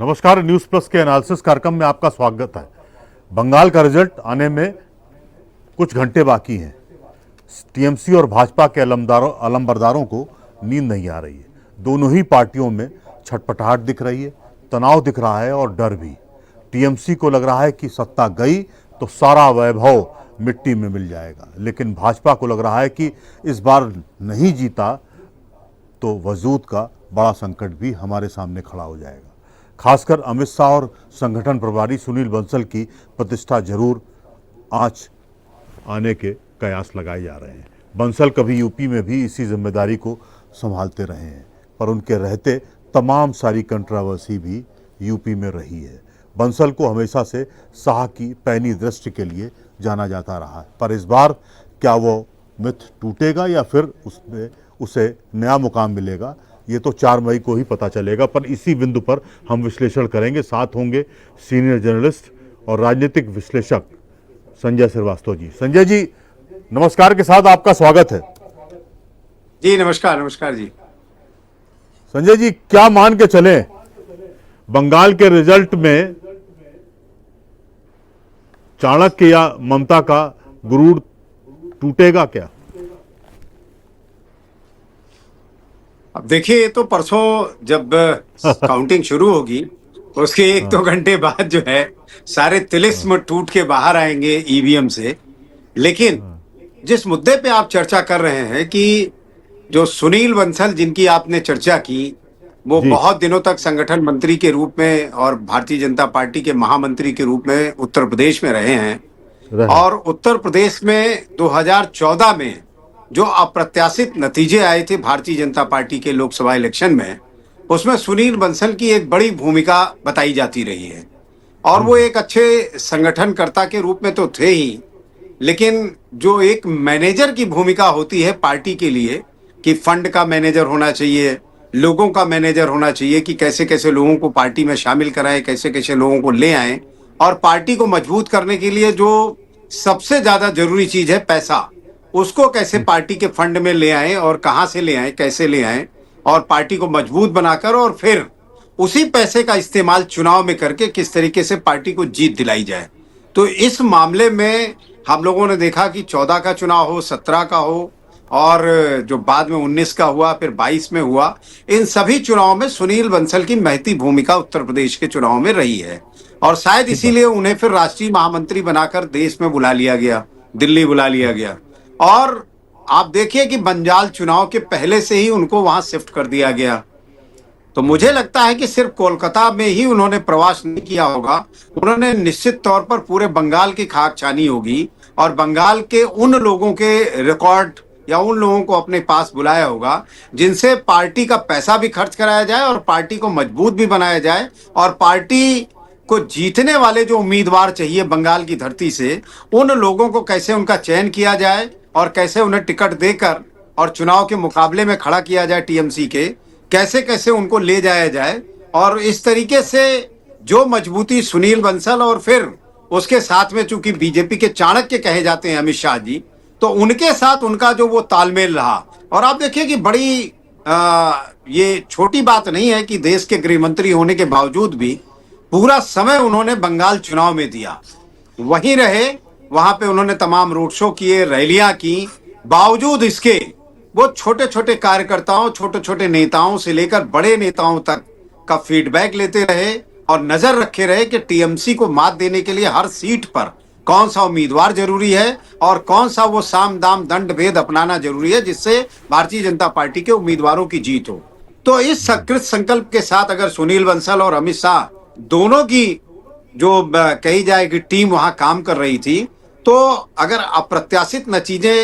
नमस्कार, news plus के analysis कार्यक्रम में आपका स्वागत है। बंगाल का रिजल्ट आने में कुछ घंटे बाकी हैं। टीएमसी और भाजपा के अलंबरदारों को नींद नहीं आ रही है। दोनों ही पार्टियों में छटपटाहट दिख रही है, तनाव दिख रहा है और डर भी। टीएमसी को लग रहा है कि सत्ता गई तो सारा वैभव मिट्टी में मिल जाएगा, लेकिन भाजपा को लग रहा है कि इस बार नहीं जीता तो वजूद का बड़ा संकट भी हमारे सामने खड़ा हो जाएगा। खासकर अमित शाह और संगठन प्रभारी सुनील बंसल की प्रतिष्ठा जरूर आंच आने के कयास लगाए जा रहे हैं। बंसल कभी यूपी में भी इसी जिम्मेदारी को संभालते रहे हैं, पर उनके रहते तमाम सारी कंट्रोवर्सी भी यूपी में रही है। बंसल को हमेशा से शाह की पैनी दृष्टि के लिए जाना जाता रहा है, पर इस बार क्या वो मिथ टूटेगा या फिर उसे नया मुकाम मिलेगा, ये तो 4 मई को ही पता चलेगा। पर इसी बिंदु पर हम विश्लेषण करेंगे। साथ होंगे सीनियर जर्नलिस्ट और राजनीतिक विश्लेषक संजय श्रीवास्तव जी। संजय जी, नमस्कार के साथ आपका स्वागत है। जी नमस्कार। नमस्कार जी। संजय जी, क्या मान के चले बंगाल के रिजल्ट में चाणक्य या ममता का गुरूर टूटेगा क्या? अब देखिए, ये तो परसों जब काउंटिंग शुरू होगी उसके 1-2 घंटे बाद जो है सारे तिलिस्म टूट के बाहर आएंगे ईवीएम से। लेकिन जिस मुद्दे पे आप चर्चा कर रहे हैं कि जो सुनील बंसल जिनकी आपने चर्चा की, वो बहुत दिनों तक संगठन मंत्री के रूप में और भारतीय जनता पार्टी के महामंत्री के रूप में उत्तर प्रदेश में रहे हैं। और उत्तर प्रदेश में 2014 में जो अप्रत्याशित नतीजे आए थे भारतीय जनता पार्टी के लोकसभा इलेक्शन में, उसमें सुनील बंसल की एक बड़ी भूमिका बताई जाती रही है। और वो एक अच्छे संगठनकर्ता के रूप में तो थे ही, लेकिन जो एक मैनेजर की भूमिका होती है पार्टी के लिए कि फंड का मैनेजर होना चाहिए, लोगों का मैनेजर होना चाहिए कि कैसे कैसे लोगों को पार्टी में शामिल कराएं, कैसे कैसे लोगों को ले आएं, और पार्टी को मजबूत करने के लिए जो सबसे ज्यादा जरूरी चीज है पैसा, उसको कैसे पार्टी के फंड में ले आएं और कहां से ले आएं, कैसे ले आएं, और पार्टी को मजबूत बनाकर और फिर उसी पैसे का इस्तेमाल चुनाव में करके किस तरीके से पार्टी को जीत दिलाई जाए। तो इस मामले में हम लोगों ने देखा कि 14 का चुनाव हो, 17 का हो, और जो बाद में 19 का हुआ, फिर 22 में हुआ, इन सभी चुनाव में सुनील बंसल की महती भूमिका उत्तर प्रदेश के चुनाव में रही है। और शायद इसीलिए उन्हें फिर राष्ट्रीय महामंत्री बनाकर देश में बुला लिया गया, दिल्ली बुला लिया गया। और आप देखिए कि बंजाल चुनाव के पहले से ही उनको वहां शिफ्ट कर दिया गया। तो मुझे लगता है कि सिर्फ कोलकाता में ही उन्होंने प्रवास नहीं किया होगा, उन्होंने निश्चित तौर पर पूरे बंगाल की खाक छानी होगी और बंगाल के उन लोगों के रिकॉर्ड या उन लोगों को अपने पास बुलाया होगा जिनसे पार्टी का पैसा भी खर्च कराया जाए और पार्टी को मजबूत भी बनाया जाए, और पार्टी को जीतने वाले जो उम्मीदवार चाहिए बंगाल की धरती से, उन लोगों को कैसे उनका चयन किया जाए और कैसे उन्हें टिकट देकर और चुनाव के मुकाबले में खड़ा किया जाए टीएमसी के, कैसे कैसे उनको ले जाया जाए। और इस तरीके से जो मजबूती सुनील बंसल और फिर उसके साथ में चूंकि बीजेपी के चाणक्य कहे जाते हैं अमित शाह जी, तो उनके साथ उनका जो वो तालमेल रहा। और आप देखिए कि बड़ी ये छोटी बात नहीं है कि देश के गृह मंत्री होने के बावजूद भी पूरा समय उन्होंने बंगाल चुनाव में दिया, वहीं रहे, वहां पे उन्होंने तमाम रोड शो किए, रैलियां की। बावजूद इसके वो छोटे छोटे कार्यकर्ताओं, छोटे छोटे नेताओं से लेकर बड़े नेताओं तक का फीडबैक लेते रहे और नजर रखे रहे कि टीएमसी को मात देने के लिए हर सीट पर कौन सा उम्मीदवार जरूरी है और कौन सा वो साम दाम दंड भेद अपनाना जरूरी है जिससे भारतीय जनता पार्टी के उम्मीदवारों की जीत हो। तो इस सकृत संकल्प के साथ अगर सुनील बंसल और अमित शाह दोनों की जो कही जाए कि टीम वहां काम कर रही थी, तो अगर अप्रत्याशित नतीजे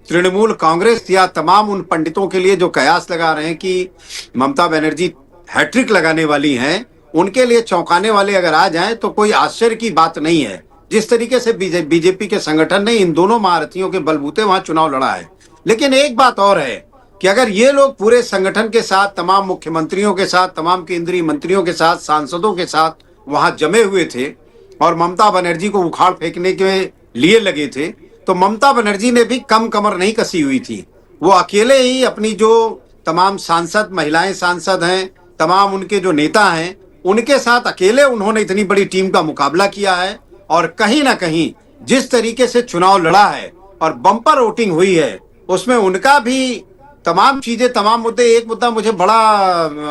तृणमूल कांग्रेस या तमाम उन पंडितों के लिए जो कयास लगा रहे हैं कि ममता बनर्जी हैट्रिक लगाने वाली हैं, उनके लिए चौंकाने वाले अगर आ जाएं तो कोई आश्चर्य की बात नहीं है। जिस तरीके से बीजेपी के संगठन ने इन दोनों महारथियों के बलबूते वहां चुनाव लड़ा है। लेकिन एक बात और है कि अगर ये लोग पूरे संगठन के साथ, तमाम मुख्यमंत्रियों के साथ, तमाम केंद्रीय मंत्रियों के साथ, सांसदों के साथ वहां जमे हुए थे और ममता बनर्जी को उखाड़ फेंकने के लिए लगे थे, तो ममता बनर्जी ने भी कम कमर नहीं कसी हुई थी। वो अकेले ही अपनी जो तमाम सांसद, महिलाएं सांसद हैं, तमाम उनके जो नेता हैं, उनके साथ अकेले उन्होंने इतनी बड़ी टीम का मुकाबला किया है, और कहीं ना कहीं जिस तरीके से चुनाव लड़ा है और बम्पर वोटिंग हुई है, उसमें उनका भी तमाम चीजें, तमाम मुद्दे। एक मुद्दा मुझे बड़ा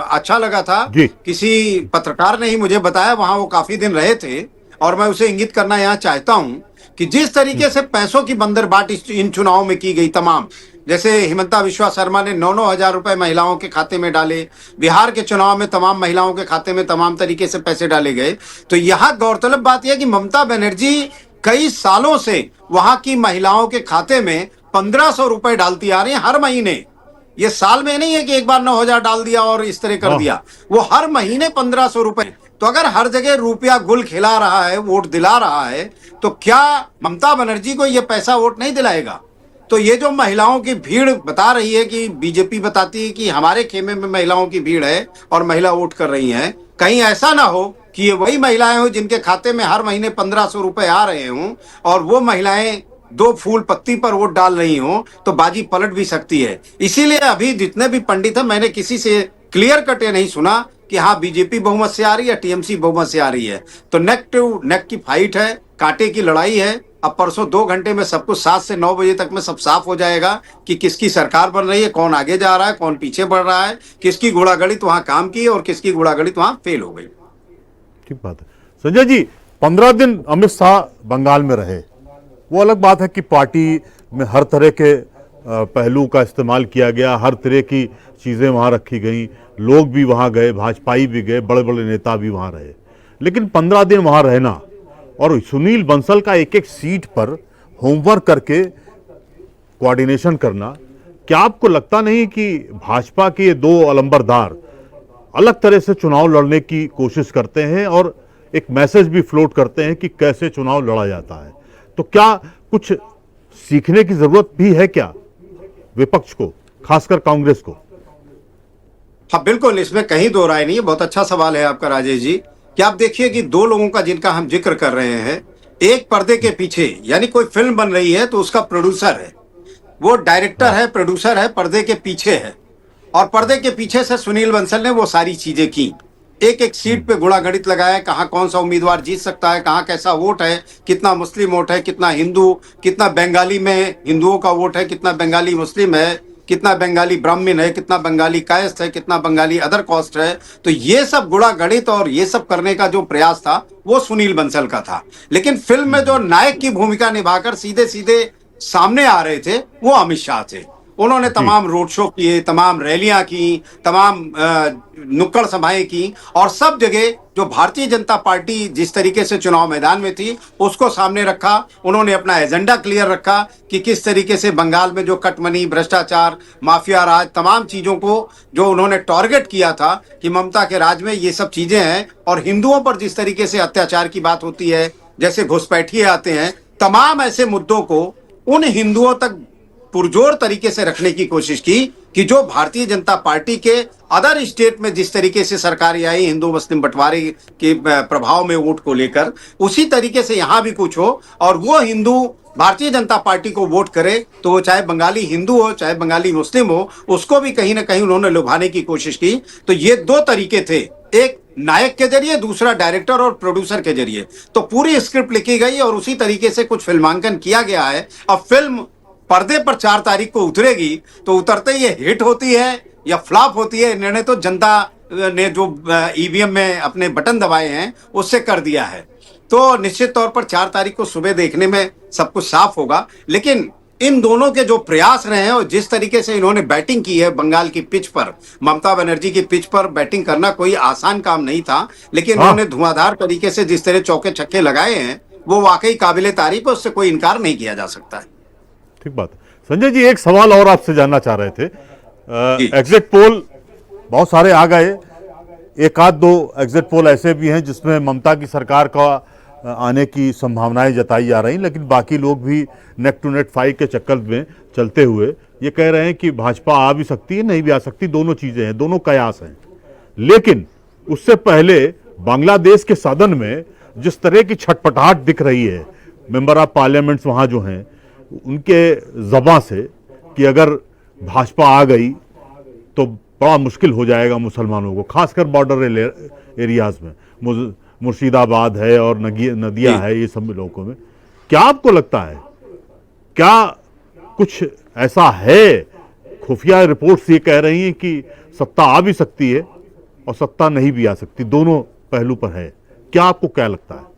अच्छा लगा था, जी। किसी पत्रकार ने ही मुझे बताया, वहां वो काफी दिन रहे थे, और मैं उसे इंगित करना यहाँ चाहता हूं कि जिस तरीके से पैसों की बंदरबाट इन चुनावों में की गई तमाम, जैसे हिमंता बिश्वा शर्मा ने 9-9 हजार रुपए महिलाओं के खाते में डाले, बिहार के चुनाव में तमाम महिलाओं के खाते में तमाम तरीके से पैसे डाले गए। तो यहाँ गौरतलब बात यह कि ममता बनर्जी कई सालों से वहां की महिलाओं के खाते में 1500 रुपए डालती आ रही है हर महीने। ये साल में नहीं है कि एक बार 9 हजार डाल दिया और इस तरह कर दिया, वो हर महीने 1500 रुपए। तो अगर हर जगह रुपया गुल खिला रहा है, वोट दिला रहा है, तो क्या ममता बनर्जी को ये पैसा वोट नहीं दिलाएगा? तो ये जो महिलाओं की भीड़ बता रही है कि बीजेपी बताती है कि हमारे खेमे में महिलाओं की भीड़ है और महिला वोट कर रही हैं, कहीं ऐसा ना हो कि ये वही महिलाएं हो जिनके खाते में हर महीने 1500 रुपए आ रहे हों, और वो महिलाएं दो फूल पत्ती पर वोट डाल रही हो, तो बाजी पलट भी सकती है। इसीलिए अभी जितने भी पंडित हैं, मैंने किसी से क्लियर कट ये नहीं सुना कि हाँ बीजेपी बहुमत से आ रही है, टीएमसी बहुमत से आ रही है। तो नेक टू नेक की फाइट है, कांटे की लड़ाई है। अब परसों 2 घंटे में सब कुछ 7 से 9 बजे तक में सब साफ हो जाएगा कि किसकी सरकार बन रही है, कौन आगे जा रहा है, कौन पीछे बढ़ रहा है, किसकी घोड़ागढ़ित वहां काम की और किसकी घोड़ागढ़ित वहां फेल हो गई। ठीक बात है। संजय जी, 15 दिन अमित शाह बंगाल में रहे, वो अलग बात है कि पार्टी में हर तरह के पहलू का इस्तेमाल किया गया, हर तरह की चीज़ें वहाँ रखी गई, लोग भी वहाँ गए, भाजपाई भी गए, बड़े बड़े नेता भी वहाँ रहे, लेकिन 15 दिन वहाँ रहना और सुनील बंसल का एक एक सीट पर होमवर्क करके कोऑर्डिनेशन करना, क्या आपको लगता नहीं कि भाजपा के ये 2 अलंबरदार अलग तरह से चुनाव लड़ने की कोशिश करते हैं और एक मैसेज भी फ्लोट करते हैं कि कैसे चुनाव लड़ा जाता है? तो क्या कुछ सीखने की जरूरत भी है क्या विपक्ष को, खासकर कांग्रेस को? हाँ बिल्कुल, इसमें कहीं दो राय नहीं है। बहुत अच्छा सवाल है आपका राजेश जी, कि आप देखिए कि 2 लोगों का जिनका हम जिक्र कर रहे हैं, एक पर्दे के पीछे, यानी कोई फिल्म बन रही है तो उसका प्रोड्यूसर है, वो डायरेक्टर है, प्रोड्यूसर है, पर्दे के पीछे है, और पर्दे के पीछे से सुनील बंसल ने वो सारी चीजें की। एक एक सीट पे गुणागणित लगाया, कहाँ कौन सा उम्मीदवार जीत सकता है, कहाँ कैसा वोट है, कितना मुस्लिम वोट है, कितना हिंदू, कितना बंगाली में हिंदुओं का वोट है, कितना बंगाली मुस्लिम है, कितना बंगाली ब्राह्मण है, कितना बंगाली कायस्थ है, कितना बंगाली अदर कास्ट है। तो ये सब गुणागणित और ये सब करने का जो प्रयास था वो सुनील बंसल का था। लेकिन फिल्म में जो नायक की भूमिका निभाकर सीधे सीधे सामने आ रहे थे वो अमित शाह थे। उन्होंने तमाम रोड शो किए, तमाम रैलियां की, तमाम नुक्कड़ सभाएं की, और सब जगह जो भारतीय जनता पार्टी जिस तरीके से चुनाव मैदान में थी उसको सामने रखा। उन्होंने अपना एजेंडा क्लियर रखा कि किस तरीके से बंगाल में जो कटमनी, भ्रष्टाचार, माफिया राज, तमाम चीजों को जो उन्होंने टारगेट किया था कि ममता के राज में ये सब चीजें हैं, और हिंदुओं पर जिस तरीके से अत्याचार की बात होती है, जैसे घुसपैठिए आते हैं, तमाम ऐसे मुद्दों को उन हिंदुओं तक पुरजोर तरीके से रखने की कोशिश की कि जो भारतीय जनता पार्टी के अदर स्टेट में जिस तरीके से सरकारें आई हिंदू मुस्लिम बंटवारे के प्रभाव में वोट को लेकर, उसी तरीके से यहां भी कुछ हो और वो हिंदू भारतीय जनता पार्टी को वोट करे, तो वो चाहे बंगाली हिंदू हो चाहे बंगाली मुस्लिम हो, उसको भी कहीं ना कहीं उन्होंने लुभाने की कोशिश की। तो ये 2 तरीके थे, एक नायक के जरिए, दूसरा डायरेक्टर और प्रोड्यूसर के जरिए। तो पूरी स्क्रिप्ट लिखी गई और उसी तरीके से कुछ फिल्मांकन किया गया है। अब फिल्म पर्दे पर 4 तारीख को उतरेगी, तो उतरते ही ये हिट होती है या फ्लॉप होती है, निर्णय तो जनता ने जो ईवीएम में अपने बटन दबाए हैं उससे कर दिया है। तो निश्चित तौर पर 4 तारीख को सुबह देखने में सब कुछ साफ होगा। लेकिन इन दोनों के जो प्रयास रहे हैं और जिस तरीके से इन्होंने बैटिंग की है बंगाल की पिच पर, ममता बनर्जी की पिच पर बैटिंग करना कोई आसान काम नहीं था, लेकिन उन्होंने धुआंधार तरीके से जिस तरह चौके छक्के लगाए हैं वो वाकई काबिले तारीफ है, उससे कोई इनकार नहीं किया जा सकता है। ठीक बात है। संजय जी, एक सवाल और आपसे जानना चाह रहे थे। एग्जिट पोल बहुत सारे आ गए, एक आध 2 एग्जिट पोल ऐसे भी हैं जिसमें ममता की सरकार का आने की संभावनाएं जताई जा रही, लेकिन बाकी लोग भी नेक टू नेक फाइट के चक्कर में चलते हुए ये कह रहे हैं कि भाजपा आ भी सकती है, नहीं भी आ सकती, दोनों चीजें हैं, दोनों कयास हैं। लेकिन उससे पहले बांग्लादेश के सदन में जिस तरह की छटपटाहट दिख रही है मेंबर ऑफ पार्लियामेंट्स वहां जो हैं उनके ज़बां से कि अगर भाजपा आ गई तो बड़ा मुश्किल हो जाएगा मुसलमानों को, खासकर बॉर्डर एरियाज में, मुर्शिदाबाद है और नदिया है, ये सब इलाकों में। क्या आपको लगता है, क्या कुछ ऐसा है, खुफिया रिपोर्ट्स ये कह रही हैं कि सत्ता आ भी सकती है और सत्ता नहीं भी आ सकती, दोनों पहलू पर है, क्या आपको क्या लगता है?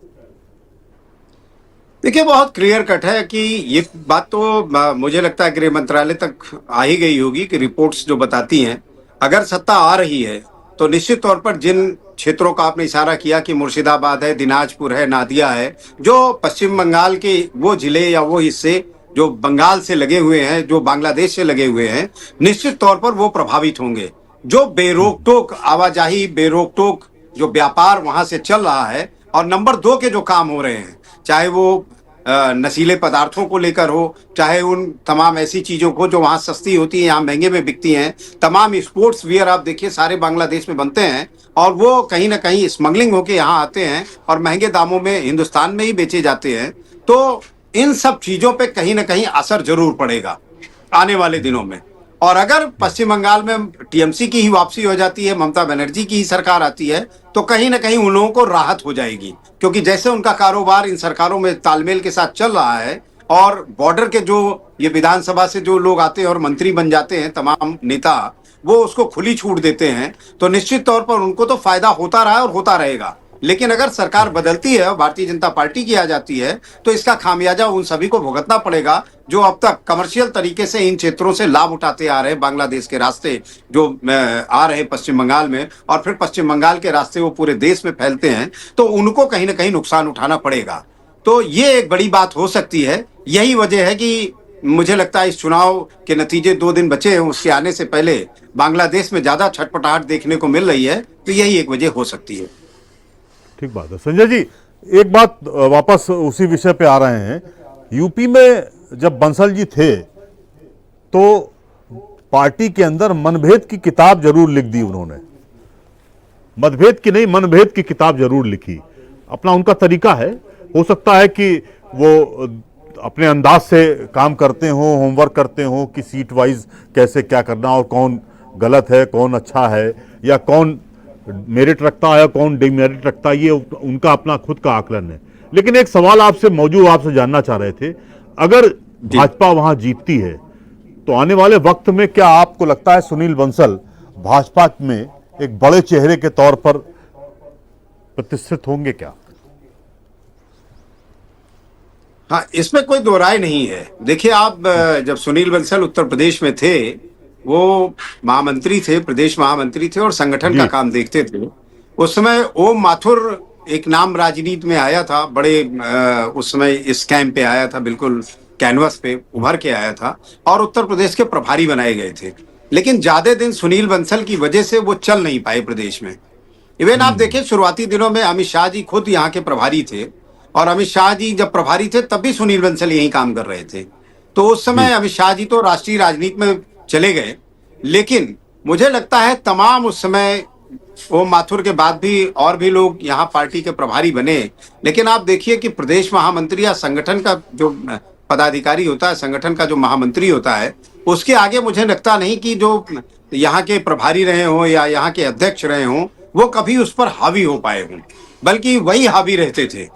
देखिए, बहुत क्लियर कट है कि ये बात तो मुझे लगता है गृह मंत्रालय तक आ ही गई होगी कि रिपोर्ट्स जो बताती हैं, अगर सत्ता आ रही है तो निश्चित तौर पर जिन क्षेत्रों का आपने इशारा किया कि मुर्शिदाबाद है, दिनाजपुर है, नादिया है, जो पश्चिम बंगाल के वो जिले या वो हिस्से जो बंगाल से लगे हुए हैं, जो बांग्लादेश से लगे हुए हैं, निश्चित तौर पर वो प्रभावित होंगे। जो बेरोक टोक आवाजाही, बेरोक टोक जो व्यापार वहां से चल रहा है, और नंबर 2 के जो काम हो रहे हैं, चाहे वो नशीले पदार्थों को लेकर हो, चाहे उन तमाम ऐसी चीजों को जो वहां सस्ती होती है, यहाँ महंगे में बिकती हैं, तमाम स्पोर्ट्स वियर आप देखिए सारे बांग्लादेश में बनते हैं और वो कहीं ना कहीं स्मगलिंग होके यहाँ आते हैं और महंगे दामों में हिंदुस्तान में ही बेचे जाते हैं। तो इन सब चीजों पे कहीं ना कहीं असर जरूर पड़ेगा आने वाले दिनों में। और अगर पश्चिम बंगाल में टीएमसी की ही वापसी हो जाती है, ममता बनर्जी की ही सरकार आती है, तो कहीं ना कहीं उन लोगों को राहत हो जाएगी, क्योंकि जैसे उनका कारोबार इन सरकारों में तालमेल के साथ चल रहा है और बॉर्डर के जो ये विधानसभा से जो लोग आते हैं और मंत्री बन जाते हैं, तमाम नेता वो उसको खुली छूट देते हैं, तो निश्चित तौर पर उनको तो फायदा होता रहा है और होता रहेगा। लेकिन अगर सरकार बदलती है और भारतीय जनता पार्टी की आ जाती है, तो इसका खामियाजा उन सभी को भुगतना पड़ेगा जो अब तक कमर्शियल तरीके से इन क्षेत्रों से लाभ उठाते आ रहे हैं, बांग्लादेश के रास्ते जो आ रहे पश्चिम बंगाल में, और फिर पश्चिम बंगाल के रास्ते वो पूरे देश में फैलते हैं, तो उनको कहीं ना कहीं नुकसान उठाना पड़ेगा। तो ये एक बड़ी बात हो सकती है। यही वजह है कि मुझे लगता है इस चुनाव के नतीजे 2 दिन बचे हैं, उसके आने से पहले बांग्लादेश में ज्यादा छटपटाहट देखने को मिल रही है, तो यही एक वजह हो सकती है। ठीक बात है। संजय जी, एक बात वापस उसी विषय पे आ रहे हैं। यूपी में जब बंसल जी थे तो पार्टी के अंदर मनभेद की किताब जरूर लिख दी उन्होंने, मतभेद की नहीं, मनभेद की किताब जरूर लिखी। अपना उनका तरीका है, हो सकता है कि वो अपने अंदाज से काम करते हो, होमवर्क करते हो कि सीट वाइज कैसे क्या करना और कौन गलत है, कौन अच्छा है, या कौन मेरिट रखता है, कौन डिमेरिट रखता है, ये उनका अपना खुद का आकलन है। लेकिन एक सवाल आपसे मौजूद, आपसे जानना चाह रहे थे, अगर भाजपा वहां जीतती है तो आने वाले वक्त में क्या आपको लगता है सुनील बंसल भाजपा में एक बड़े चेहरे के तौर पर प्रतिष्ठित होंगे क्या? हाँ, इसमें कोई दो राय नहीं है। देखिए, आप जब सुनील बंसल उत्तर प्रदेश में थे, वो महामंत्री थे, प्रदेश महामंत्री थे और संगठन का काम देखते थे। उस समय ओम माथुर एक नाम राजनीति में आया था, बड़े उस समय इस कैंप पे आया था, बिल्कुल कैनवस पे उभर के आया था और उत्तर प्रदेश के प्रभारी बनाए गए थे। लेकिन ज्यादा दिन सुनील बंसल की वजह से वो चल नहीं पाए प्रदेश में। इवन आप देखिए, शुरुआती दिनों में अमित शाह जी खुद यहाँ के प्रभारी थे और अमित शाह जी जब प्रभारी थे तब भी सुनील बंसल यही काम कर रहे थे। तो उस समय अमित शाह जी तो राष्ट्रीय राजनीति में चले गए, लेकिन मुझे लगता है तमाम उस समय ओम माथुर के बाद भी और भी लोग यहाँ पार्टी के प्रभारी बने। लेकिन आप देखिए कि प्रदेश महामंत्री या संगठन का जो पदाधिकारी होता है, संगठन का जो महामंत्री होता है, उसके आगे मुझे लगता नहीं कि जो यहाँ के प्रभारी रहे हों या यहाँ के अध्यक्ष रहे हों वो कभी उस पर हावी हो पाए हों, बल्कि वही हावी रहते थे।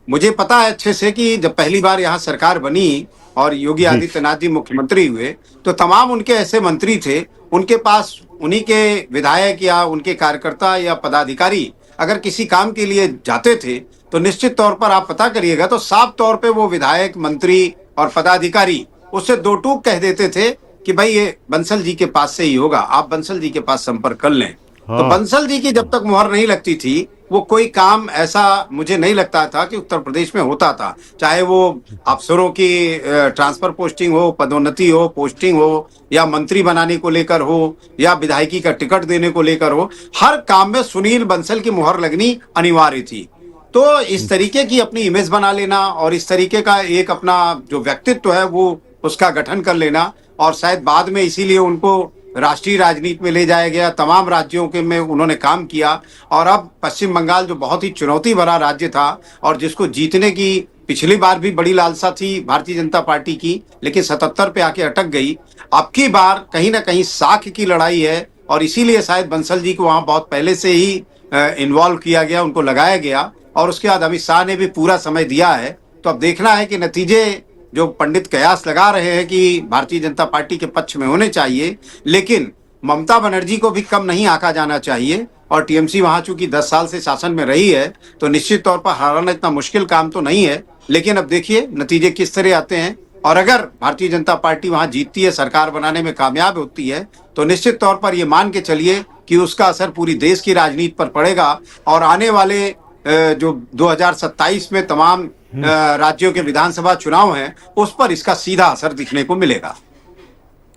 मुझे पता है अच्छे से कि जब पहली बार यहाँ सरकार बनी और योगी आदित्यनाथ जी मुख्यमंत्री हुए, तो तमाम उनके ऐसे मंत्री थे, उनके पास उन्हीं के विधायक या उनके कार्यकर्ता या पदाधिकारी अगर किसी काम के लिए जाते थे, तो निश्चित तौर पर आप पता करिएगा तो साफ तौर पे वो विधायक, मंत्री और पदाधिकारी उससे दो टूक कह देते थे कि भाई ये बंसल जी के पास से ही होगा, आप बंसल जी के पास संपर्क कर लें। तो बंसल जी की जब तक मुहर नहीं लगती थी, वो कोई काम ऐसा मुझे नहीं लगता था कि उत्तर प्रदेश में होता था, चाहे वो अफसरों की ट्रांसफर पोस्टिंग हो, पदोन्नति हो, पोस्टिंग हो, या मंत्री बनाने को लेकर हो, या विधायकी का टिकट देने को लेकर हो, हर काम में सुनील बंसल की मुहर लगनी अनिवार्य थी। तो इस तरीके की अपनी इमेज बना लेना और इस तरीके का एक अपना जो व्यक्तित्व है वो उसका गठन कर लेना, और शायद बाद में इसीलिए उनको राष्ट्रीय राजनीति में ले जाया गया, तमाम राज्यों के में उन्होंने काम किया। और अब पश्चिम बंगाल जो बहुत ही चुनौती भरा राज्य था और जिसको जीतने की पिछली बार भी बड़ी लालसा थी भारतीय जनता पार्टी की, लेकिन 77 पे आके अटक गई। अब की बार कहीं ना कहीं साख की लड़ाई है और इसीलिए शायद बंसल जी को वहां बहुत पहले से ही इन्वॉल्व किया गया, उनको लगाया गया, और उसके बाद अमित शाह ने भी पूरा समय दिया है। तो अब देखना है कि नतीजे जो पंडित कयास लगा रहे हैं कि भारतीय जनता पार्टी के पक्ष में होने चाहिए, लेकिन ममता बनर्जी को भी कम नहीं आंका जाना चाहिए। और टीएमसी वहां चूंकि 10 साल से शासन में रही है, तो निश्चित तौर पर हराना इतना मुश्किल काम तो नहीं है। लेकिन अब देखिए नतीजे किस तरह आते हैं, और अगर भारतीय जनता पार्टी वहां जीतती है, सरकार बनाने में कामयाब होती है, तो निश्चित तौर पर ये मान के चलिए कि उसका असर पूरी देश की राजनीति पर पड़ेगा, और आने वाले जो 2027 में तमाम राज्यों के विधानसभा चुनाव हैं, उस पर इसका सीधा असर दिखने को मिलेगा।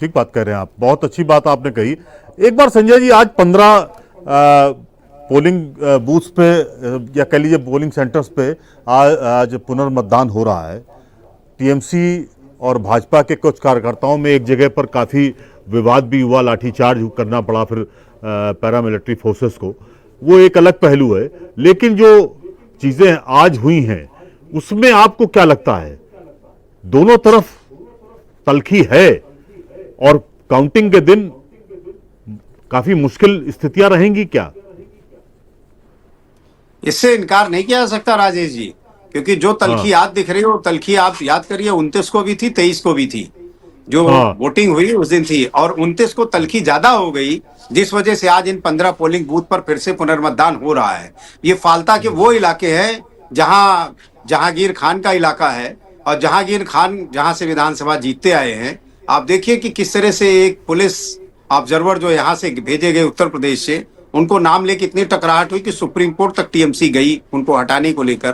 ठीक बात कह रहे हैं आप, बहुत अच्छी बात आपने कही। एक बार संजय जी, आज 15 पोलिंग बूथ्स पे या कह लीजिए पोलिंग सेंटर्स पे आज पुनर्मतदान हो रहा है। टीएमसी और भाजपा के कुछ कार्यकर्ताओं में एक जगह पर काफ़ी विवाद भी हुआ, लाठीचार्ज करना पड़ा फिर पैरामिलिट्री फोर्सेस को, वो एक अलग पहलू है। लेकिन जो चीज़ें आज हुई हैं उसमें आपको क्या लगता है, दोनों तरफ तल्खी है और काउंटिंग के दिन काफी मुश्किल स्थितियां रहेंगी क्या? इससे इनकार नहीं किया जा सकता राजेश जी, क्योंकि जो तल्खी आज दिख रही है वो तल्खी आप याद करिए 29 को भी थी, 23 को भी थी, जो वोटिंग हुई उस दिन थी, और 29 को तल्खी ज्यादा हो गई, जिस वजह से आज इन 15 पोलिंग बूथ पर फिर से पुनर्मतदान हो रहा है। ये फाल्ता के वो इलाके हैं जहां जहांगीर खान का इलाका है, और जहांगीर खान जहां से विधानसभा जीतते आए हैं। आप देखिए कि किस तरह से एक पुलिस ऑब्जर्वर जो यहाँ से भेजे गए उत्तर प्रदेश से, उनको नाम लेके इतनी टकराहट हुई कि सुप्रीम कोर्ट तक टीएमसी गई उनको हटाने को लेकर।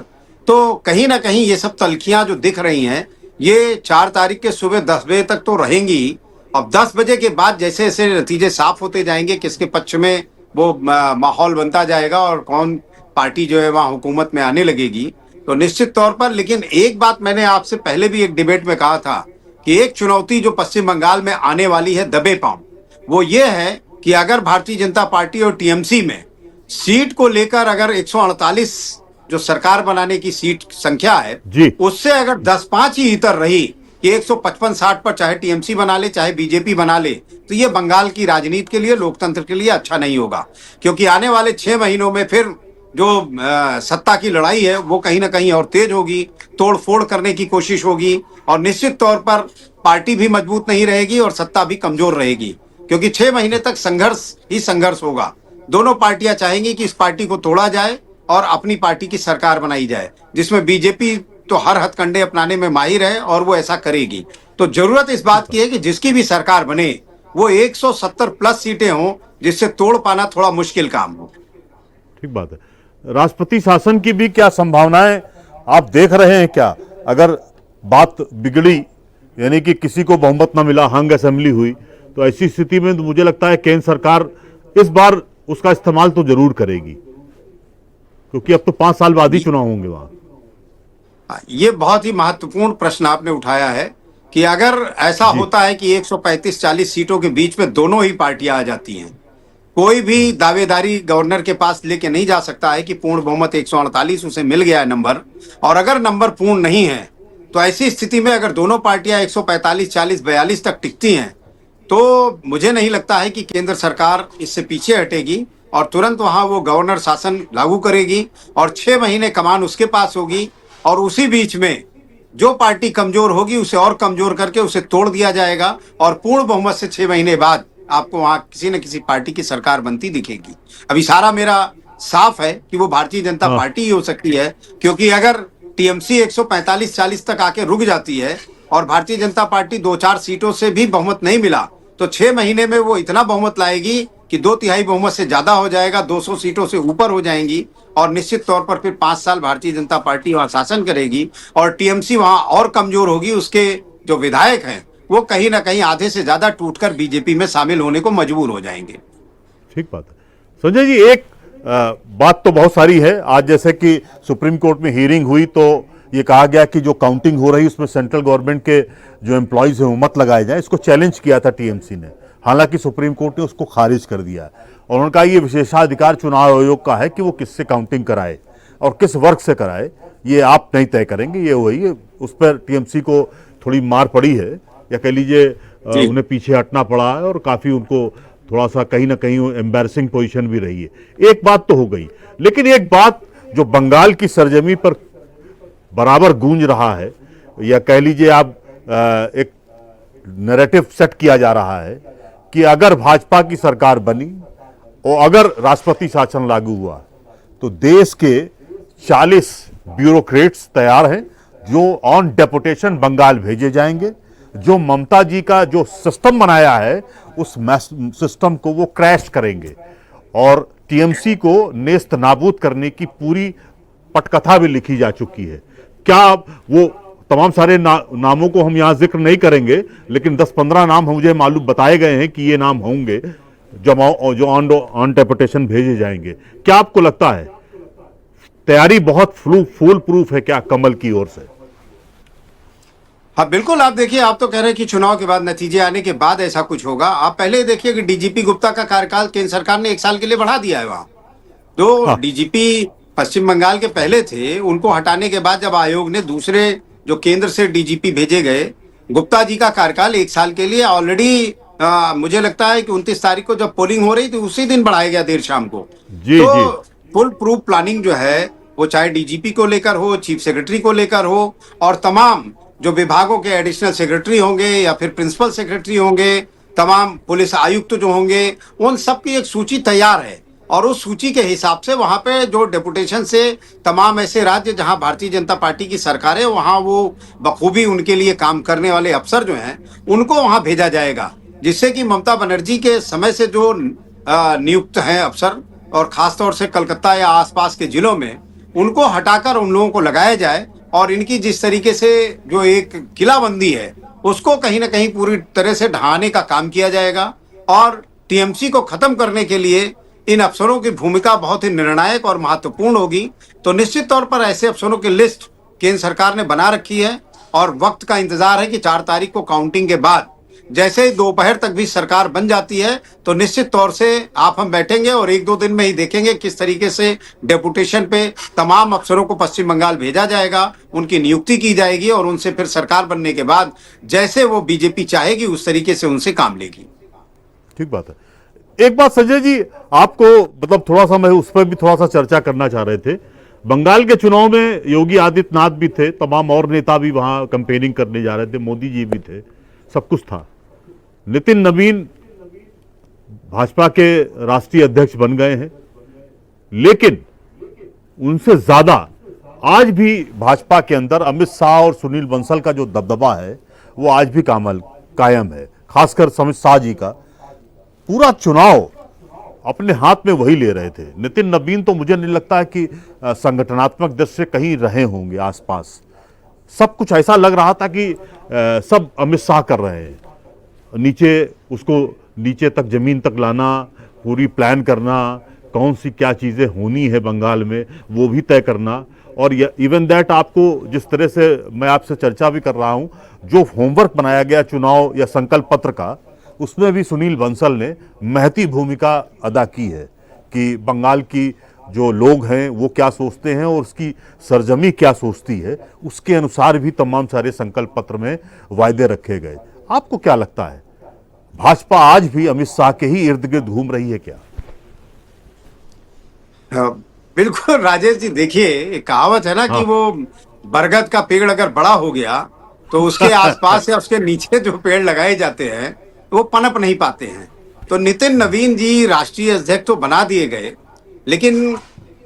तो कहीं ना कहीं ये सब तल्खियां जो दिख रही हैं, ये 4 तारीख के सुबह 10 बजे तक तो रहेंगी। अब 10 बजे के बाद जैसे जैसे नतीजे साफ होते जाएंगे, किसके पक्ष में वो माहौल बनता जाएगा और कौन पार्टी जो है वहां हुकूमत में आने लगेगी, तो निश्चित तौर पर। लेकिन एक बात मैंने आपसे पहले भी एक डिबेट में कहा था कि एक चुनौती जो पश्चिम बंगाल में आने वाली है दबे पांव, वो ये है कि अगर भारतीय जनता पार्टी और टीएमसी में सीट को लेकर अगर 148 जो सरकार बनाने की सीट संख्या है जी, उससे अगर 10-5 ही इतर रही कि 155-60 पर चाहे टीएमसी बना ले चाहे बीजेपी बना ले, तो ये बंगाल की राजनीति के लिए, लोकतंत्र के लिए अच्छा नहीं होगा। क्योंकि आने वाले 6 महीनों में फिर जो सत्ता की लड़ाई है वो कहीं ना कहीं और तेज होगी, तोड़फोड़ करने की कोशिश होगी, और निश्चित तौर पर पार्टी भी मजबूत नहीं रहेगी और सत्ता भी कमजोर रहेगी, क्योंकि 6 महीने तक संघर्ष ही संघर्ष होगा। दोनों पार्टियां चाहेंगी कि इस पार्टी को तोड़ा जाए और अपनी पार्टी की सरकार बनाई जाए, जिसमें बीजेपी तो हर हथकंडे अपनाने में माहिर है और वो ऐसा करेगी। तो जरूरत इस बात की है कि जिसकी भी सरकार बने वो 170 प्लस सीटें हों, जिससे तोड़ पाना थोड़ा मुश्किल काम हो। ठीक बात है। राष्ट्रपति शासन की भी क्या संभावनाएं आप देख रहे हैं क्या? अगर बात बिगड़ी, यानी कि किसी को बहुमत न मिला, हंग असेंबली हुई, तो ऐसी स्थिति में तो मुझे लगता है केंद्र सरकार इस बार उसका इस्तेमाल तो जरूर करेगी, क्योंकि अब तो 5 साल बाद ही चुनाव होंगे वहां। ये बहुत ही महत्वपूर्ण प्रश्न आपने उठाया है कि अगर ऐसा होता है कि 135-40 सीटों के बीच में दोनों ही पार्टियां आ जाती हैं, कोई भी दावेदारी गवर्नर के पास लेके नहीं जा सकता है कि पूर्ण बहुमत 148 उसे मिल गया है नंबर, और अगर नंबर पूर्ण नहीं है तो ऐसी स्थिति में अगर दोनों पार्टियां 145, 40, 42 तक टिकती हैं, तो मुझे नहीं लगता है कि केंद्र सरकार इससे पीछे हटेगी और तुरंत वहां वो गवर्नर शासन लागू करेगी, और 6 महीने कमान उसके पास होगी, और उसी बीच में जो पार्टी कमजोर होगी उसे और कमजोर करके उसे तोड़ दिया जाएगा, और पूर्ण बहुमत से 6 महीने बाद आपको वहां किसी न किसी पार्टी की सरकार बनती दिखेगी। अब इशारा मेरा साफ है कि वो भारतीय जनता पार्टी ही हो सकती है, क्योंकि अगर टीएमसी 145-40 तक आके रुक जाती है और भारतीय जनता पार्टी 2-4 सीटों से भी बहुमत नहीं मिला, तो 6 महीने में वो इतना बहुमत लाएगी कि 2/3 बहुमत से ज्यादा हो जाएगा, 200 सीटों से ऊपर हो जाएंगी, और निश्चित तौर पर फिर 5 साल भारतीय जनता पार्टी वहां शासन करेगी, और टीएमसी वहां और कमजोर होगी। उसके जो विधायक हैं वो कहीं ना कहीं आधे से ज्यादा टूटकर बीजेपी में शामिल होने को मजबूर हो जाएंगे। ठीक बात है संजय जी। एक बात तो बहुत सारी है। आज जैसे कि सुप्रीम कोर्ट में हियरिंग हुई तो ये कहा गया कि जो काउंटिंग हो रही उसमें सेंट्रल गवर्नमेंट के जो एम्प्लॉयज हैं वो मत लगाए जाए। इसको चैलेंज किया था टीएमसी ने, हालांकि सुप्रीम कोर्ट ने उसको खारिज कर दिया है, और उन्होंने कहा ये विशेषाधिकार चुनाव आयोग का है कि वो किससे काउंटिंग कराए और किस वर्ग से कराए, ये आप नहीं तय करेंगे। ये वही उस पर टीएमसी को थोड़ी मार पड़ी है, या कह लीजिए उन्हें पीछे हटना पड़ा है, और काफ़ी उनको थोड़ा सा कहीं ना कहीं एम्बैरसिंग पोजीशन भी रही है। एक बात तो हो गई, लेकिन एक बात जो बंगाल की सरजमी पर बराबर गूंज रहा है, या कह लीजिए आप एक नैरेटिव सेट किया जा रहा है कि अगर भाजपा की सरकार बनी और अगर राष्ट्रपति शासन लागू हुआ तो देश के 40 ब्यूरोक्रेट्स तैयार हैं जो ऑन डेपुटेशन बंगाल भेजे जाएंगे। जो ममता जी का जो सिस्टम बनाया है उस सिस्टम को वो क्रैश करेंगे और टीएमसी को नेस्त नाबूद करने की पूरी पटकथा भी लिखी जा चुकी है। क्या वो तमाम सारे नामों को हम यहां जिक्र नहीं करेंगे, लेकिन 10-15 नाम मुझे मालूम बताए गए हैं कि ये नाम होंगे जो ऑन डेपुटेशन भेजे जाएंगे। क्या आपको लगता है तैयारी बहुत फूल प्रूफ है क्या कमल की ओर से? हाँ बिल्कुल, आप देखिए, आप तो कह रहे हैं कि चुनाव के बाद, नतीजे आने के बाद ऐसा कुछ होगा। आप पहले देखिए कि डीजीपी गुप्ता का कार्यकाल केंद्र सरकार ने 1 साल के लिए बढ़ा दिया है। वहां जो हाँ। डीजीपी पश्चिम बंगाल के पहले थे उनको हटाने के बाद जब आयोग ने दूसरे जो केंद्र से डीजीपी भेजे गए, गुप्ता जी का कार्यकाल 1 साल के लिए ऑलरेडी मुझे लगता है कि 29 तारीख को जब पोलिंग हो रही थी उसी दिन बढ़ाया गया, देर शाम को। जी तो जी। फुल प्रूफ प्लानिंग जो है वो चाहे डीजीपी को लेकर हो, चीफ सेक्रेटरी को लेकर हो, और तमाम जो विभागों के एडिशनल सेक्रेटरी होंगे या फिर प्रिंसिपल सेक्रेटरी होंगे, तमाम पुलिस आयुक्त जो होंगे, उन सब की एक सूची तैयार है। और उस सूची के हिसाब से वहां पे जो डेपुटेशन से तमाम ऐसे राज्य जहां भारतीय जनता पार्टी की सरकार है वहां वो बखूबी उनके लिए काम करने वाले अफसर जो हैं उनको वहां भेजा जाएगा, जिससे कि ममता बनर्जी के समय से जो नियुक्त हैं अफसर, और खासतौर से कलकत्ता या आसपास के जिलों में, उनको हटाकर उन लोगों को लगाया जाए और इनकी जिस तरीके से जो एक किलाबंदी है उसको कहीं ना कहीं पूरी तरह से ढहाने का काम किया जाएगा। और टीएमसी को खत्म करने के लिए इन अफसरों की भूमिका बहुत ही निर्णायक और महत्वपूर्ण होगी। तो निश्चित तौर पर ऐसे अफसरों की लिस्ट केंद्र सरकार ने बना रखी है और वक्त का इंतजार है कि 4 तारीख को काउंटिंग के बाद जैसे ही दोपहर तक भी सरकार बन जाती है तो निश्चित तौर से आप हम बैठेंगे और 1-2 दिन में ही देखेंगे किस तरीके से डेपुटेशन पे तमाम अफसरों को पश्चिम बंगाल भेजा जाएगा, उनकी नियुक्ति की जाएगी और उनसे फिर सरकार बनने के बाद जैसे वो बीजेपी चाहेगी उस तरीके से उनसे काम लेगी। ठीक बात है। एक बात संजय जी, आपको मतलब थोड़ा सा मैं उस पर भी थोड़ा सा चर्चा करना चाह रहे थे। बंगाल के चुनाव में योगी आदित्यनाथ भी थे, तमाम और नेता भी वहां कैंपेनिंग करने जा रहे थे, मोदी जी भी थे, सब कुछ था। नितिन नवीन भाजपा के राष्ट्रीय अध्यक्ष बन गए हैं, लेकिन उनसे ज्यादा आज भी भाजपा के अंदर अमित शाह और सुनील बंसल का जो दबदबा है वो आज भी कायम है। खासकर अमित शाह जी का पूरा चुनाव अपने हाथ में वही ले रहे थे। नितिन नवीन तो मुझे नहीं लगता है कि संगठनात्मक दृष्टि से कहीं रहे होंगे आसपास। सब कुछ ऐसा लग रहा था कि सब अमित शाह कर रहे हैं, नीचे उसको नीचे तक जमीन तक लाना, पूरी प्लान करना, कौन सी क्या चीज़ें होनी है बंगाल में वो भी तय करना। और इवन दैट आपको जिस तरह से मैं आपसे चर्चा भी कर रहा हूं, जो होमवर्क बनाया गया चुनाव या संकल्प पत्र का, उसमें भी सुनील बंसल ने महती भूमिका अदा की है कि बंगाल की जो लोग हैं वो क्या सोचते हैं और उसकी सरजमी क्या सोचती है, उसके अनुसार भी तमाम सारे संकल्प पत्र में वायदे रखे गए। आपको क्या लगता है, भाजपा आज भी अमित शाह के ही इर्द गिर्द घूम रही है क्या? बिल्कुल राजेश जी, देखिए एक कहावत है ना कि वो बरगद का पेड़ अगर बड़ा हो गया तो उसके आसपास या उसके नीचे जो पेड़ लगाए जाते हैं वो पनप नहीं पाते हैं। तो नितिन नवीन जी राष्ट्रीय अध्यक्ष तो बना दिए गए, लेकिन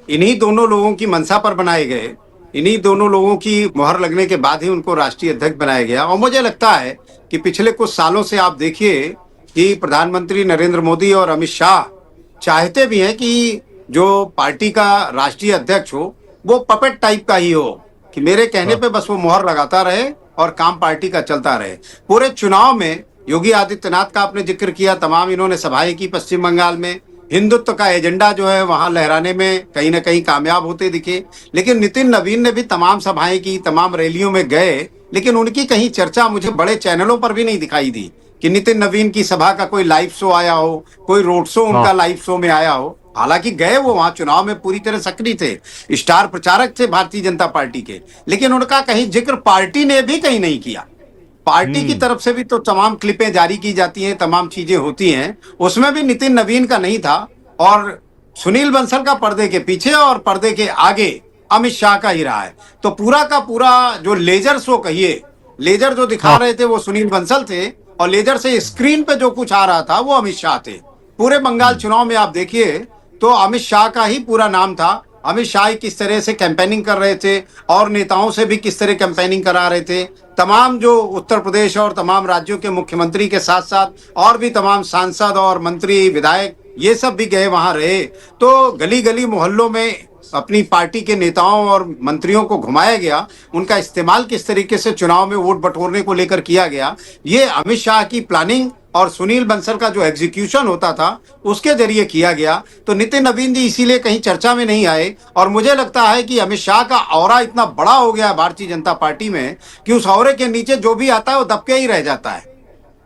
इन्हीं दोनों लोगों की मंशा पर बनाए गए, इन्हीं दोनों लोगों की मोहर लगने के बाद ही उनको राष्ट्रीय अध्यक्ष बनाया गया। और मुझे लगता है कि पिछले कुछ सालों से आप देखिए कि प्रधानमंत्री नरेंद्र मोदी और अमित शाह चाहते भी हैं कि जो पार्टी का राष्ट्रीय अध्यक्ष हो वो पपेट टाइप का ही हो, कि मेरे कहने पे बस वो मोहर लगाता रहे और काम पार्टी का चलता रहे। पूरे चुनाव में योगी आदित्यनाथ का आपने जिक्र किया, तमाम इन्होंने सभाएं की पश्चिम बंगाल में, हिंदुत्व का एजेंडा जो है वहां लहराने में कहीं ना कहीं कामयाब होते दिखे। लेकिन नितिन नवीन ने भी तमाम सभाएं की, तमाम रैलियों में गए, लेकिन उनकी कहीं चर्चा मुझे बड़े चैनलों पर भी नहीं दिखाई दी कि नितिन नवीन की सभा का कोई लाइव शो आया हो, कोई रोड शो उनका लाइव शो में आया हो। हालांकि गए वो वहां चुनाव में पूरी तरह सक्रिय थे, स्टार प्रचारक थे भारतीय जनता पार्टी के, लेकिन उनका कहीं जिक्र पार्टी ने भी कहीं नहीं किया। पार्टी की तरफ से भी तो तमाम क्लिपें जारी की जाती हैं, तमाम चीजें होती हैं, उसमें भी नितिन नवीन का नहीं था। और सुनील बंसल का पर्दे के पीछे और पर्दे के आगे अमित शाह का ही रहा है। तो पूरा का पूरा जो लेजर शो कहिए, लेजर जो दिखा हाँ। रहे थे वो सुनील बंसल थे, और लेजर से स्क्रीन पे जो कुछ आ रहा था वो अमित शाह थे। पूरे बंगाल चुनाव में आप देखिए तो अमित शाह का ही पूरा नाम था। अमित शाह ही किस तरह से कैंपेनिंग कर रहे थे और नेताओं से भी किस तरह कैंपेनिंग करा रहे थे। तमाम जो उत्तर प्रदेश और तमाम राज्यों के मुख्यमंत्री के साथ साथ और भी तमाम सांसद और मंत्री विधायक ये सब भी गए वहां रहे। तो गली गली मोहल्लों में अपनी पार्टी के नेताओं और मंत्रियों को घुमाया गया, उनका इस्तेमाल किस तरीके से चुनाव में वोट बटोरने को लेकर किया गया, ये अमित शाह की प्लानिंग और सुनील बंसल का जो एग्जीक्यूशन होता था उसके जरिए किया गया। तो नितिन नवीन जी इसीलिए कहीं चर्चा में नहीं आए। और मुझे लगता है कि अमित शाह का ऑरा इतना बड़ा हो गया है भारतीय जनता पार्टी में कि उस ऑरे के नीचे जो भी आता है वो दबके ही रह जाता है,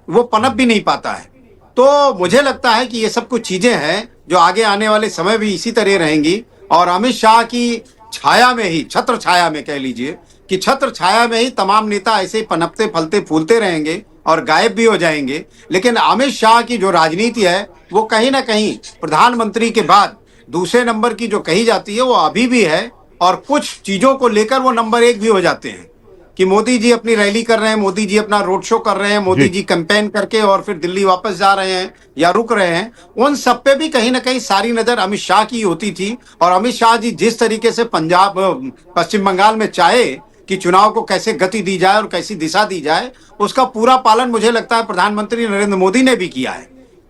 वो पनप भी नहीं पाता है। तो मुझे लगता है कि ये सब कुछ चीजें हैं जो आगे आने वाले समय भी इसी तरह रहेंगी। और अमित शाह की छाया में ही, छत्र छाया में कह लीजिए कि छत्र छाया में ही तमाम नेता ऐसे ही पनपते फलते फूलते रहेंगे और गायब भी हो जाएंगे। लेकिन अमित शाह की जो राजनीति है वो कहीं ना कहीं प्रधानमंत्री के बाद दूसरे नंबर की जो कही जाती है वो अभी भी है, और कुछ चीजों को लेकर वो नंबर 1 भी हो जाते हैं कि मोदी जी अपनी रैली कर रहे हैं, मोदी जी अपना रोड शो कर रहे हैं, मोदी जी कैंपेन करके और फिर दिल्ली वापस जा रहे हैं या रुक रहे हैं, उन सब पे भी कहीं ना कहीं सारी नजर अमित शाह की होती थी। और अमित शाह जी जिस तरीके से पश्चिम बंगाल में चाहे कि चुनाव को कैसे गति दी जाए और कैसी दिशा दी जाए, उसका पूरा पालन मुझे लगता है प्रधानमंत्री नरेंद्र मोदी ने भी किया है।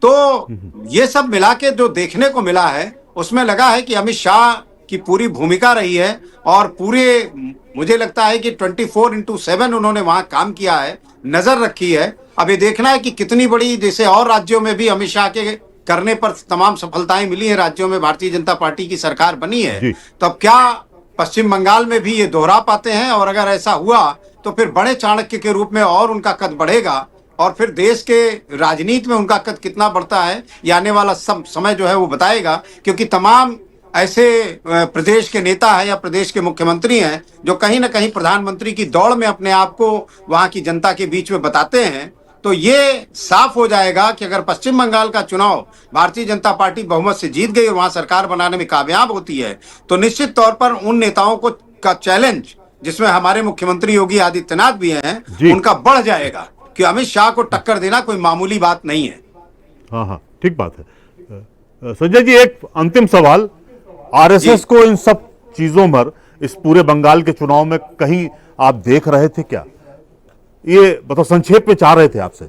तो ये सब मिला के जो देखने को मिला है उसमें लगा है कि अमित शाह की पूरी भूमिका रही है और पूरे मुझे लगता है कि 24/7 उन्होंने वहां काम किया है, नजर रखी है। अब ये देखना है कि कितनी बड़ी, जैसे और राज्यों में भी अमित शाह के करने पर तमाम सफलताएं मिली हैं, राज्यों में भारतीय जनता पार्टी की सरकार बनी है, तो अब क्या पश्चिम बंगाल में भी ये दोहरा पाते हैं? और अगर ऐसा हुआ तो फिर बड़े चाणक्य के रूप में और उनका कद बढ़ेगा, और फिर देश के राजनीति में उनका कद कितना बढ़ता है ये आने वाला सब समय जो है वो बताएगा। क्योंकि तमाम ऐसे प्रदेश के नेता हैं या प्रदेश के मुख्यमंत्री हैं जो कहीं ना कहीं प्रधानमंत्री की दौड़ में अपने आप को वहां की जनता के बीच में बताते हैं। तो ये साफ हो जाएगा कि अगर पश्चिम बंगाल का चुनाव भारतीय जनता पार्टी बहुमत से जीत गई और वहां सरकार बनाने में कामयाब होती है तो निश्चित तौर पर उन नेताओं को का चैलेंज, जिसमें हमारे मुख्यमंत्री योगी आदित्यनाथ भी हैं, उनका बढ़ जाएगा कि अमित शाह को टक्कर देना कोई मामूली बात नहीं है। हाँ हाँ, ठीक बात है। संजय जी, एक अंतिम सवाल, आरएसएस को इन सब चीजों पर, इस पूरे बंगाल के चुनाव में कहीं आप देख रहे थे क्या? ये बताओ, संक्षेप में चाह रहे थे आपसे।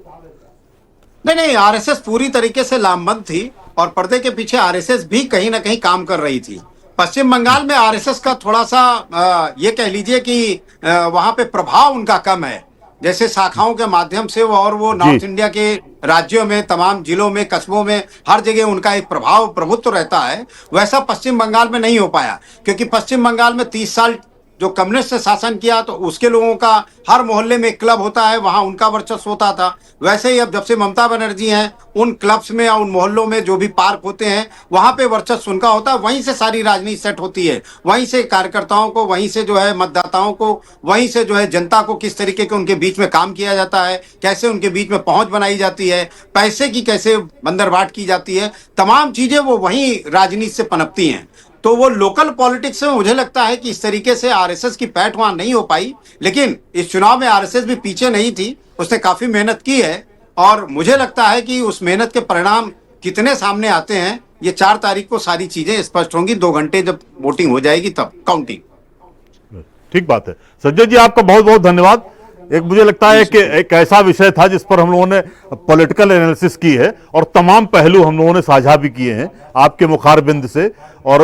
नहीं, आरएसएस पूरी तरीके से लामबंद थी और पर्दे के पीछे आरएसएस भी कहीं ना कहीं काम कर रही थी। पश्चिम बंगाल में आरएसएस का थोड़ा सा ये कह लीजिए कि वहां पे प्रभाव उनका कम है, जैसे शाखाओं के माध्यम से वो नॉर्थ इंडिया के राज्यों में, तमाम जिलों में, कस्बों में, हर जगह उनका एक प्रभुत्व रहता है, वैसा पश्चिम बंगाल में नहीं हो पाया। क्योंकि पश्चिम बंगाल में 30 साल जो कम्युनिस्ट ने शासन किया तो उसके लोगों का हर मोहल्ले में एक क्लब होता है, वहां उनका वर्चस्व होता था। वैसे ही अब जब से ममता बनर्जी हैं, उन क्लब्स में या उन मोहल्लों में जो भी पार्क होते हैं वहां पे वर्चस्व उनका होता है, वहीं से सारी राजनीति सेट होती है, वहीं से कार्यकर्ताओं को, वहीं से जो है मतदाताओं को, वहीं से जो है जनता को किस तरीके के उनके बीच में काम किया जाता है, कैसे उनके बीच में पहुंच बनाई जाती है, पैसे की कैसे बंदरबाट की जाती है, तमाम चीजें वो वहीं राजनीति से पनपती हैं। तो वो लोकल पॉलिटिक्स में मुझे लगता है कि इस तरीके से आरएसएस की पैठ वहां नहीं हो पाई। लेकिन इस चुनाव में आरएसएस भी पीछे नहीं थी, उसने काफी मेहनत की है और मुझे लगता है कि उस मेहनत के परिणाम कितने सामने आते हैं ये 4 तारीख को सारी चीजें स्पष्ट होंगी। 2 घंटे जब वोटिंग हो जाएगी तब काउंटिंग। ठीक बात है। संजय जी, आपका बहुत बहुत धन्यवाद। एक मुझे लगता है कि एक ऐसा विषय था जिस पर हम लोगों ने पॉलिटिकल एनालिसिस की है और तमाम पहलू हम लोगों ने साझा भी किए हैं आपके मुखारबिंद से। और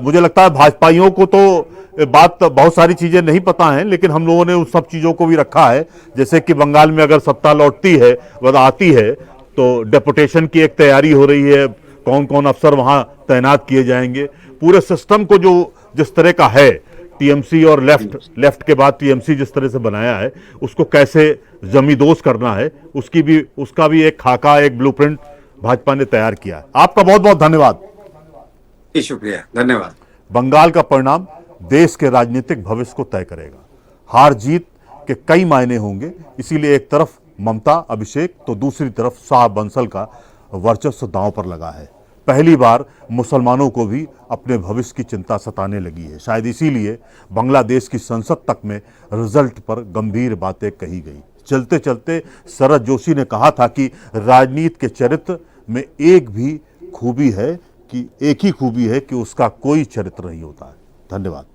मुझे लगता है भाजपाइयों को तो बात बहुत सारी चीजें नहीं पता हैं, लेकिन हम लोगों ने उन सब चीजों को भी रखा है। जैसे कि बंगाल में अगर सत्ता लौटती है, वह आती है, तो डेपुटेशन की एक तैयारी हो रही है, कौन कौन अफसर वहां तैनात किए जाएंगे, पूरे सिस्टम को जो जिस तरह का है, टीएमसी और लेफ्ट के बाद टीएमसी जिस तरह से बनाया है, उसको कैसे जमींदोज करना है, उसका भी एक खाका, एक ब्लूप्रिंट भाजपा ने तैयार किया है। आपका बहुत बहुत धन्यवाद। शुक्रिया, धन्यवाद। बंगाल का परिणाम देश के राजनीतिक भविष्य को तय करेगा। हार जीत के कई मायने होंगे। इसीलिए एक तरफ ममता अभिषेक तो दूसरी तरफ शाह बंसल का वर्चस्व दांव पर लगा है। पहली बार मुसलमानों को भी अपने भविष्य की चिंता सताने लगी है। शायद इसीलिए बांग्लादेश की संसद तक में रिजल्ट पर गंभीर बातें कही गई। चलते चलते शरद जोशी ने कहा था कि राजनीति के चरित्र में एक ही खूबी है कि उसका कोई चरित्र नहीं होता है। धन्यवाद।